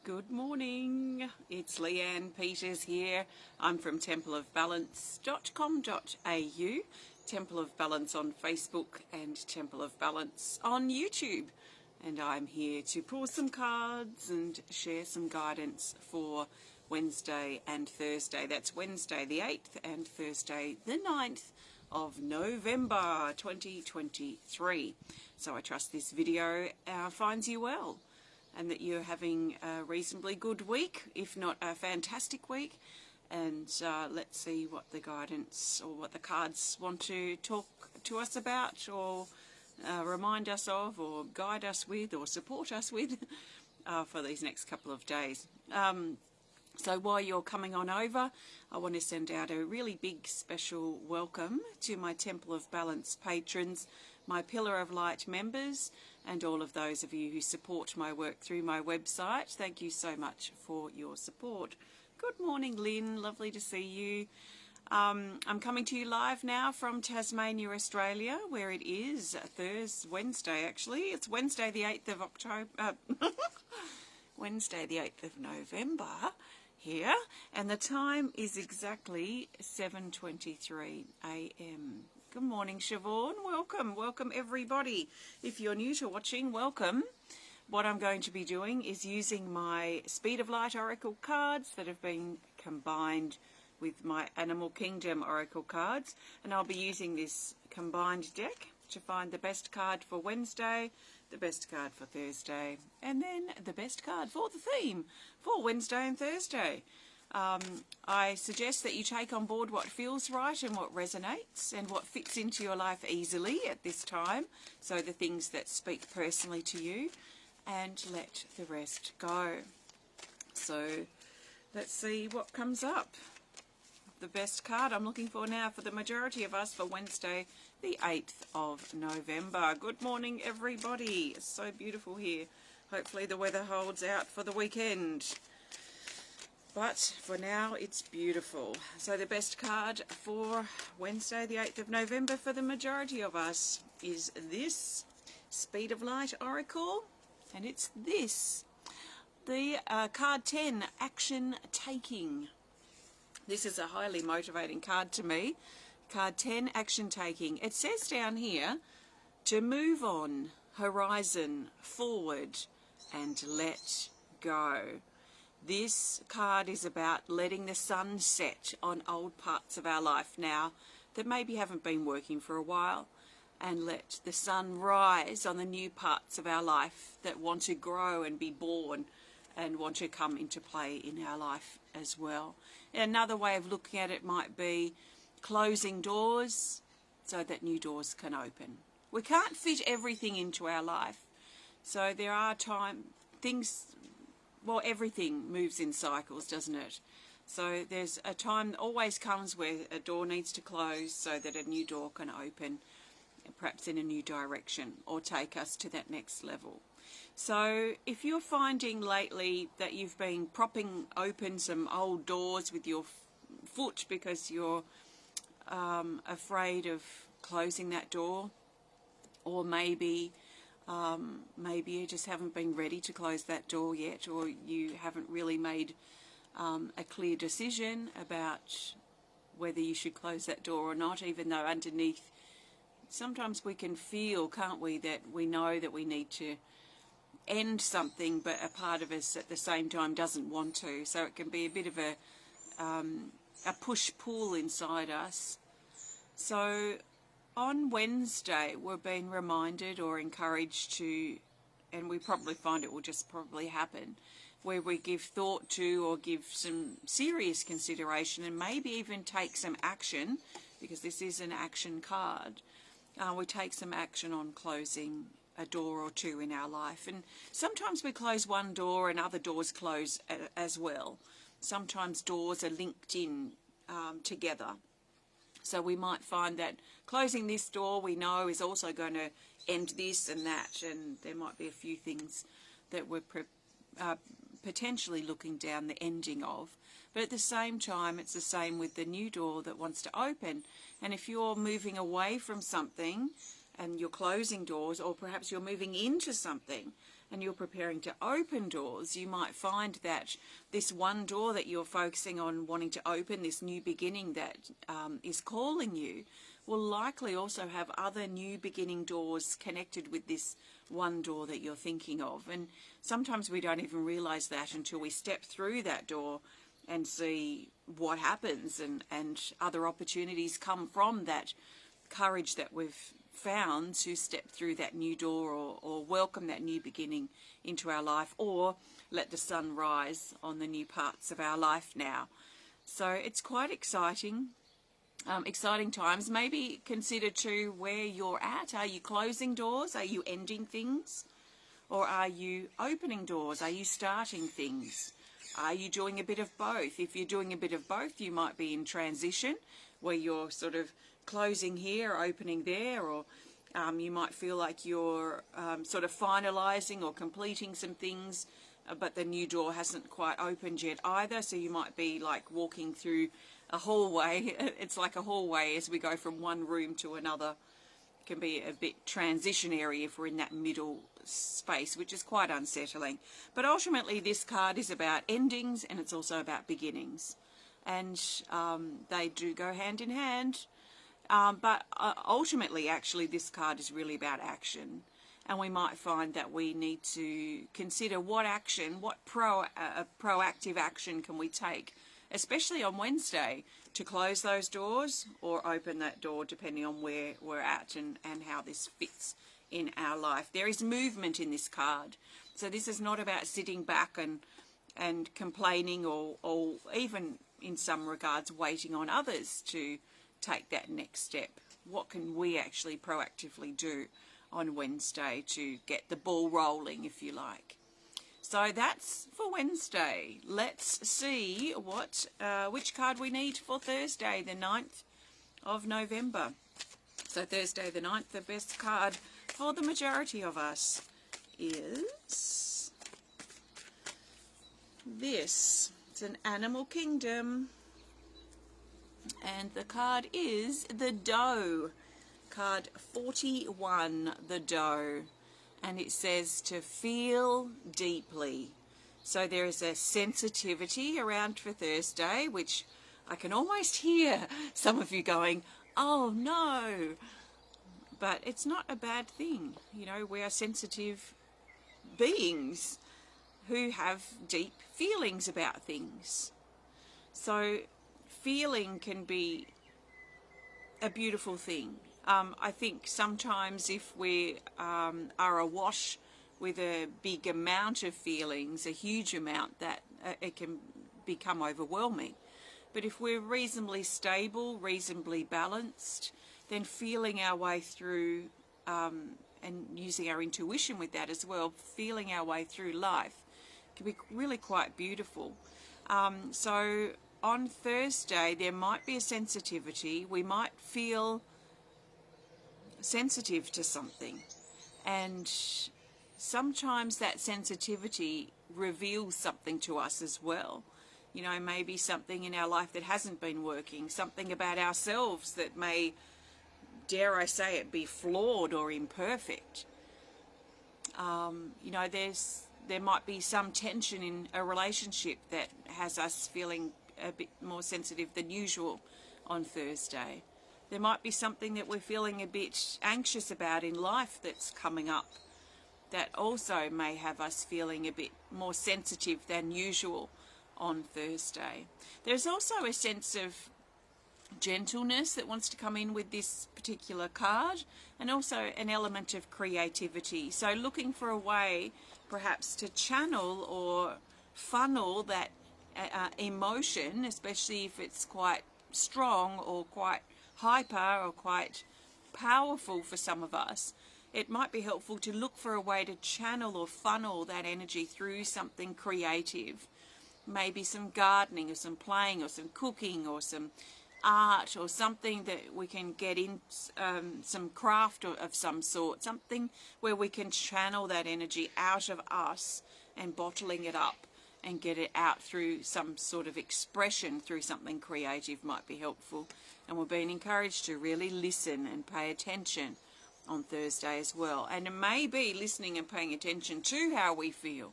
Good morning, it's Leanne Peters here. I'm from templeofbalance.com.au, Temple of Balance on Facebook and Temple of Balance on YouTube. And I'm here to pull some cards and share some guidance for Wednesday and Thursday. That's Wednesday the 8th and Thursday the 9th of November 2023. So I trust this video finds you well, and that you're having a reasonably good week, if not a fantastic week. And let's see what the guidance or what the cards want to talk to us about, or remind us of, or guide us with, or support us with for these next couple of days. So while you're coming on over, I want to send out a really big special welcome to my Temple of Balance patrons, my Pillar of Light members, and all of those of you who support my work through my website. Thank you so much for your support. Good morning, Lynn. Lovely to see you. I'm coming to you live now from Tasmania, Australia, where it is Wednesday, actually. It's Wednesday the 8th of October. Wednesday the 8th of November here, and the time is exactly 7:23 a.m. Good morning, Siobhan. Welcome everybody. If you're new to watching, welcome. What I'm going to be doing is using my Speed of Light Oracle cards that have been combined with my Animal Kingdom Oracle cards, and I'll be using this combined deck to find the best card for Wednesday, the best card for Thursday, and then the best card for the theme for Wednesday and Thursday. I suggest that you take on board what feels right and what resonates and what fits into your life easily at this time, so the things that speak personally to you, and let the rest go. So let's see what comes up. The best card I'm looking for now for the majority of us for Wednesday the 8th of November. Good morning, everybody. It's so beautiful here. Hopefully the weather holds out for the weekend, but for now it's beautiful. So the best card for Wednesday the 8th of November for the majority of us is this Speed of Light Oracle, and it's this, the card 10, Action Taking. This is a highly motivating card to me. Card 10, Action Taking. It says down here to move on, horizon, forward, and let go. This card is about letting the sun set on old parts of our life now that maybe haven't been working for a while, and let the sun rise on the new parts of our life that want to grow and be born and want to come into play in our life as well. Another way of looking at it might be closing doors so that new doors can open. We can't fit everything into our life, so there are everything moves in cycles, doesn't it? So there's a time that always comes where a door needs to close so that a new door can open, perhaps in a new direction, or take us to that next level. So if you're finding lately that you've been propping open some old doors with your foot because you're afraid of closing that door, or maybe you just haven't been ready to close that door yet, or you haven't really made a clear decision about whether you should close that door or not, even though underneath sometimes we can feel, can't we, that we know that we need to end something, but a part of us at the same time doesn't want to. So it can be a bit of a push-pull inside us. So on Wednesday we're being reminded or encouraged to, and we probably find it will just probably happen, where we give thought to or give some serious consideration and maybe even take some action, because this is an action card. We take some action on closing a door or two in our life, and sometimes we close one door and other doors close as well. Sometimes doors are linked in together, so we might find that closing this door we know is also going to end this and that, and there might be a few things that we're potentially looking down the ending of. But at the same time, it's the same with the new door that wants to open. And if you're moving away from something and you're closing doors, or perhaps you're moving into something and you're preparing to open doors, you might find that this one door that you're focusing on wanting to open, this new beginning that is calling you, will likely also have other new beginning doors connected with this one door that you're thinking of. And sometimes we don't even realize that until we step through that door and see what happens, and other opportunities come from that courage that we've found to step through that new door, or welcome that new beginning into our life, or let the sun rise on the new parts of our life now. So it's quite exciting. Exciting times. Maybe consider too where you're at. Are you closing doors? Are you ending things? Or are you opening doors? Are you starting things? Are you doing a bit of both? If you're doing a bit of both, you might be in transition, where you're sort of closing here, opening there, or you might feel like you're sort of finalizing or completing some things, but the new door hasn't quite opened yet either. So you might be like walking through a hallway. It's like a hallway as we go from one room to another. It can be a bit transitionary if we're in that middle space, which is quite unsettling. But ultimately this card is about endings, and it's also about beginnings, and they do go hand in hand. But ultimately, actually, this card is really about action. And we might find that we need to consider what action, what proactive action can we take, especially on Wednesday, to close those doors or open that door, depending on where we're at and how this fits in our life. There is movement in this card. So this is not about sitting back and complaining, or even in some regards waiting on others to take that next step. What can we actually proactively do on Wednesday to get the ball rolling, if you like? So that's for Wednesday. Let's see which card we need for Thursday, the 9th of November. So Thursday the 9th, the best card for the majority of us is this. It's an Animal Kingdom. And the card is the Doe. Card 41, the Doe. And it says to feel deeply. So there is a sensitivity around for Thursday, which I can almost hear some of you going, oh no. But it's not a bad thing. You know, we are sensitive beings who have deep feelings about things. So feeling can be a beautiful thing. I think sometimes if we are awash with a big amount of feelings, a huge amount, that it can become overwhelming. But if we're reasonably stable, reasonably balanced, then feeling our way through and using our intuition with that as well, feeling our way through life can be really quite beautiful. So on Thursday, there might be a sensitivity. We might feel sensitive to something, and sometimes that sensitivity reveals something to us as well. You know, maybe something in our life that hasn't been working, something about ourselves that may, dare I say it, be flawed or imperfect. You know, there might be some tension in a relationship that has us feeling a bit more sensitive than usual on Thursday. There might be something that we're feeling a bit anxious about in life that's coming up that also may have us feeling a bit more sensitive than usual on Thursday. There's also a sense of gentleness that wants to come in with this particular card, and also an element of creativity. So looking for a way perhaps to channel or funnel that emotion, especially if it's quite strong or quite hyper or quite powerful for some of us. It might be helpful to look for a way to channel or funnel that energy through something creative. Maybe some gardening or some playing or some cooking or some art, or something that we can get in, some craft of some sort, something where we can channel that energy out of us and bottling it up and get it out through some sort of expression through something creative might be helpful. And we're being encouraged to really listen and pay attention on Thursday as well. And maybe listening and paying attention to how we feel,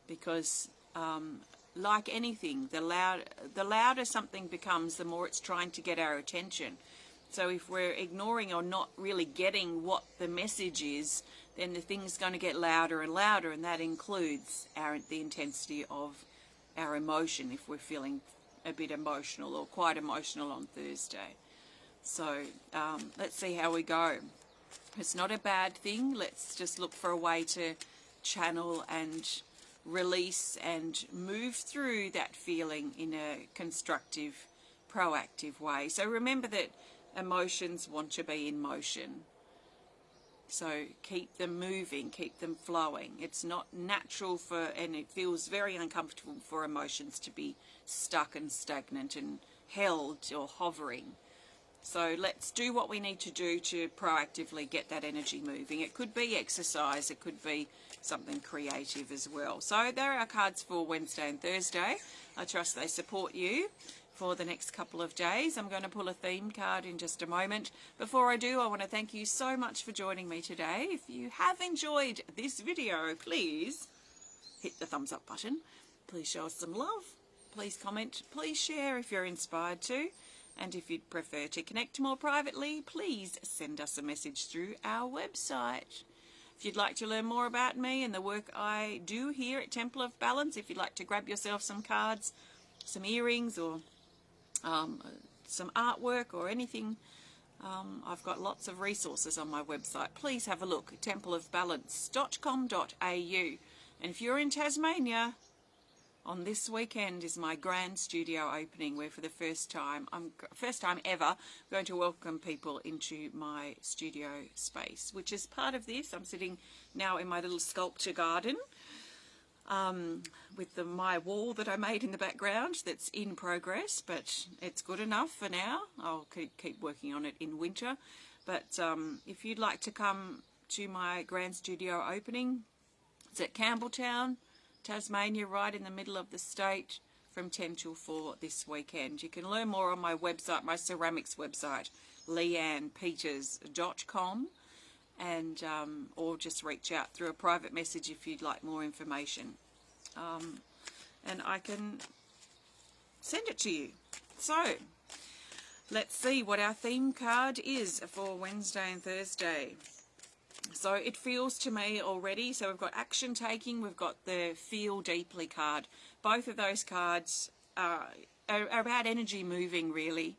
because like anything, the louder something becomes, the more it's trying to get our attention. So if we're ignoring or not really getting what the message is, then the thing's going to get louder and louder, and that includes the intensity of our emotion if we're feeling a bit emotional or quite emotional on Thursday. So let's see how we go. It's not a bad thing. Let's just look for a way to channel and release and move through that feeling in a constructive, proactive way. So remember that emotions want to be in motion. So keep them moving, keep them flowing. It's not natural and it feels very uncomfortable for emotions to be stuck and stagnant and held or hovering. So let's do what we need to do to proactively get that energy moving. It could be exercise, it could be something creative as well. So there are our cards for Wednesday and Thursday. I trust they support you for the next couple of days. I'm going to pull a theme card in just a moment. Before I do, I want to thank you so much for joining me today. If you have enjoyed this video, please hit the thumbs up button. Please show us some love. Please comment. Please share if you're inspired to. And if you'd prefer to connect more privately, please send us a message through our website. If you'd like to learn more about me and the work I do here at Temple of Balance, if you'd like to grab yourself some cards, some earrings, or some artwork or anything, I've got lots of resources on my website. Please have a look at templeofbalance.com.au. And if you're in Tasmania, on this weekend is my grand studio opening, where for the first time ever, going to welcome people into my studio space, which is part of this. I'm sitting now in my little sculpture garden with my wall that I made in the background that's in progress, but it's good enough for now. I'll keep working on it in winter. But if you'd like to come to my grand studio opening, it's at Campbelltown, Tasmania, right in the middle of the state, from 10 till 4 this weekend. You can learn more on my website, my ceramics website, leannepeters.com, and or just reach out through a private message if you'd like more information. And I can send it to you. So let's see what our theme card is for Wednesday and Thursday. So it feels to me already, so we've got action taking, we've got the feel deeply card. Both of those cards are about energy moving, really.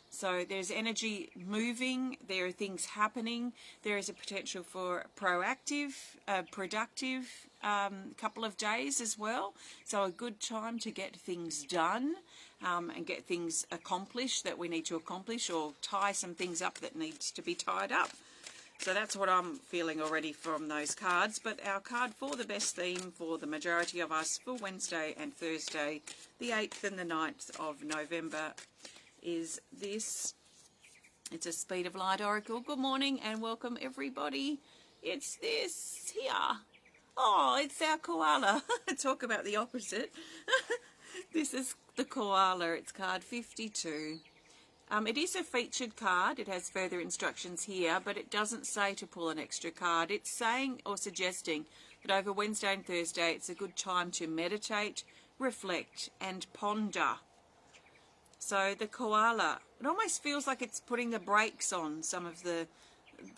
So there's energy moving, there are things happening, there is a potential for proactive, productive couple of days as well. So a good time to get things done and get things accomplished that we need to accomplish, or tie some things up that needs to be tied up. So that's what I'm feeling already from those cards. But our card for the best theme for the majority of us for Wednesday and Thursday, the 8th and the 9th of November, is this. It's a Speed of Light Oracle. Good morning and welcome everybody. It's this here. Oh, it's our koala. Talk about the opposite. This is the koala. It's card 52. It is a featured card. It has further instructions here, but it doesn't say to pull an extra card. It's saying or suggesting that over Wednesday and Thursday it's a good time to meditate, reflect and ponder. So the koala, it almost feels like it's putting the brakes on some of the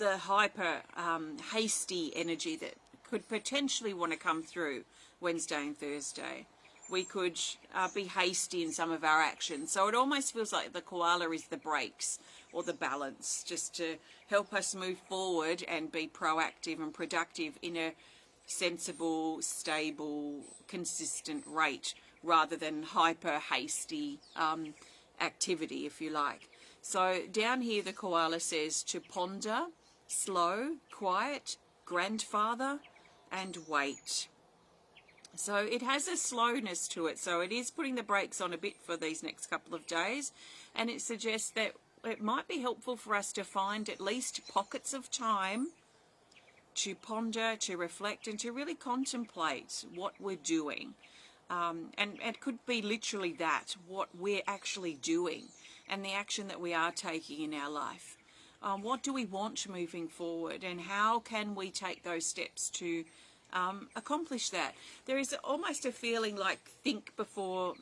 hyper hasty energy that could potentially want to come through Wednesday and Thursday. We could be hasty in some of our actions. So it almost feels like the koala is the brakes or the balance, just to help us move forward and be proactive and productive in a sensible, stable, consistent rate, rather than hyper hasty activity, if you like. So down here the koala says to ponder, slow, quiet, grandfather and wait. So it has a slowness to it, so it is putting the brakes on a bit for these next couple of days, and it suggests that it might be helpful for us to find at least pockets of time to ponder, to reflect and to really contemplate what we're doing. And it could be literally that, what we're actually doing and the action that we are taking in our life. What do we want moving forward, and how can we take those steps to accomplish that? There is almost a feeling like think before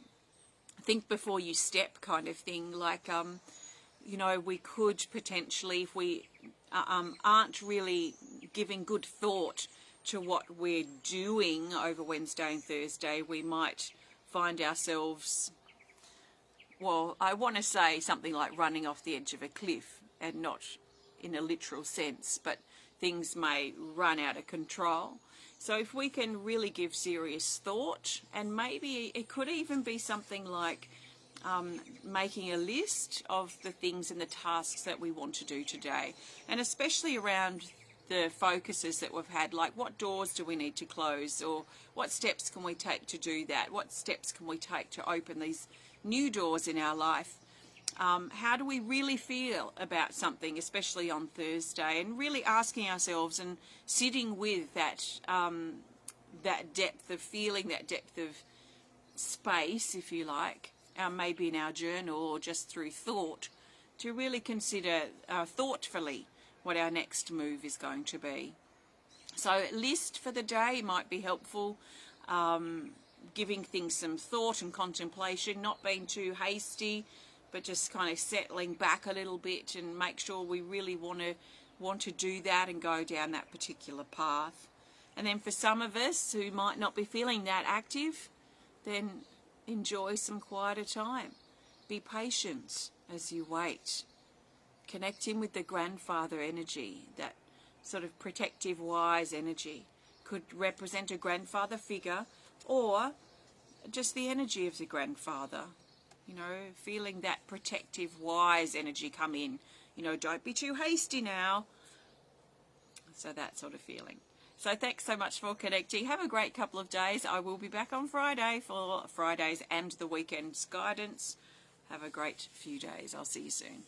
you step kind of thing. Like, we could potentially, if we aren't really giving good thought to what we're doing over Wednesday and Thursday, we might find ourselves, well, I want to say something like running off the edge of a cliff, and not in a literal sense, but things may run out of control. So if we can really give serious thought, and maybe it could even be something like making a list of the things and the tasks that we want to do today, and especially around the focuses that we've had, like what doors do we need to close, or what steps can we take to do that, what steps can we take to open these new doors in our life. How do we really feel about something, especially on Thursday, and really asking ourselves and sitting with that that depth of feeling, that depth of space, if you like, maybe in our journal or just through thought, to really consider thoughtfully what our next move is going to be. So list for the day might be helpful, giving things some thought and contemplation, not being too hasty, but just kind of settling back a little bit and make sure we really want to do that and go down that particular path. And then for some of us who might not be feeling that active, then enjoy some quieter time. Be patient as you wait. Connect in with the grandfather energy, that sort of protective, wise energy. Could represent a grandfather figure, or just the energy of the grandfather. Feeling that protective, wise energy come in. Don't be too hasty now. So that sort of feeling. So thanks so much for connecting. Have a great couple of days. I will be back on Friday for Fridays and the weekend's guidance. Have a great few days. I'll see you soon.